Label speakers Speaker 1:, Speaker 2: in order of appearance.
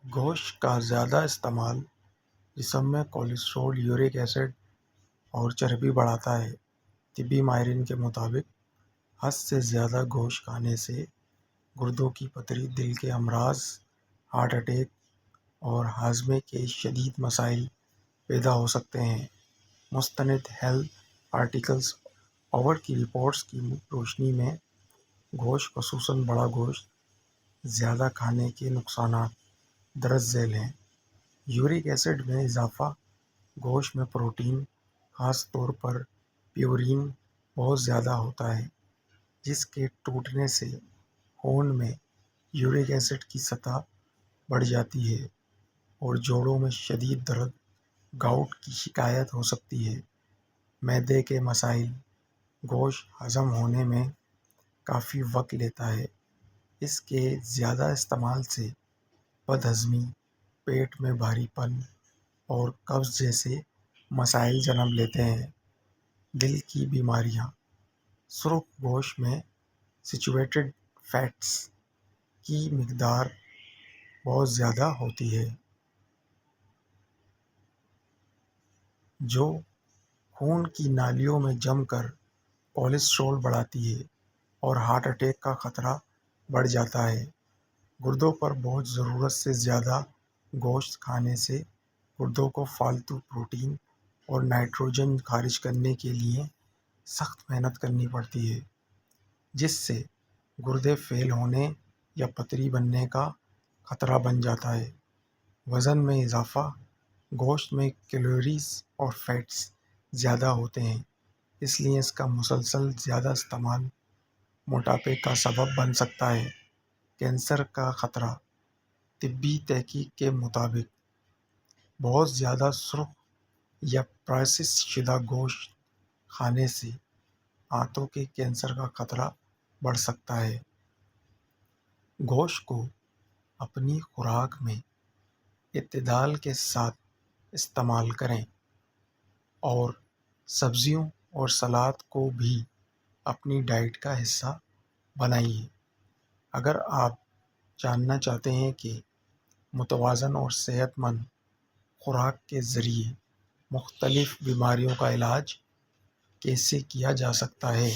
Speaker 1: گوشت کا زیادہ استعمال جسم میں کولیسٹرول، یورک ایسڈ اور چربی بڑھاتا ہے۔ طبی ماہرین کے مطابق حد سے زیادہ گوشت کھانے سے گردوں کی پتھری، دل کے امراض، ہارٹ اٹیک اور ہاضمے کے شدید مسائل پیدا ہو سکتے ہیں۔ مستند ہیلتھ آرٹیکلز اور کی رپورٹس کی روشنی میں گوشت، خصوصاً بڑا گوشت، زیادہ کھانے کے نقصانات درج ذیل ہیں۔ یورک ایسڈ میں اضافہ: گوشت میں پروٹین، خاص طور پر پیورین، بہت زیادہ ہوتا ہے، جس کے ٹوٹنے سے خون میں یورک ایسڈ کی سطح بڑھ جاتی ہے اور جوڑوں میں شدید درد، گاؤٹ کی شکایت ہو سکتی ہے۔ معدے کے مسائل: گوشت ہضم ہونے میں کافی وقت لیتا ہے۔ اس کے زیادہ استعمال سے بد ہضمی، پیٹ میں بھاری پن اور قبض جیسے مسائل جنم لیتے ہیں۔ دل کی بیماریاں: سرخ گوشت میں سیچوریٹڈ فیٹس کی مقدار بہت زیادہ ہوتی ہے، جو خون کی نالیوں میں جم کر کولیسٹرول بڑھاتی ہے اور ہارٹ اٹیک کا خطرہ بڑھ جاتا ہے۔ گردوں پر بوجھ: ضرورت سے زیادہ گوشت کھانے سے گردوں کو فالتو پروٹین اور نائٹروجن خارج کرنے کے لیے سخت محنت کرنی پڑتی ہے، جس سے گردے فیل ہونے یا پتھری بننے کا خطرہ بن جاتا ہے۔ وزن میں اضافہ: گوشت میں کیلوریز اور فیٹس زیادہ ہوتے ہیں، اس لیے اس کا مسلسل زیادہ استعمال موٹاپے کا سبب بن سکتا ہے۔ کینسر کا خطرہ: طبی تحقیق کے مطابق بہت زیادہ سرخ یا پراسیس شدہ گوشت کھانے سے آنتوں کے کینسر کا خطرہ بڑھ سکتا ہے۔ گوشت کو اپنی خوراک میں اعتدال کے ساتھ استعمال کریں اور سبزیوں اور سلاد کو بھی اپنی ڈائٹ کا حصہ بنائیے۔ اگر آپ جاننا چاہتے ہیں کہ متوازن اور صحت مند خوراک کے ذریعے مختلف بیماریوں کا علاج کیسے کیا جا سکتا ہے،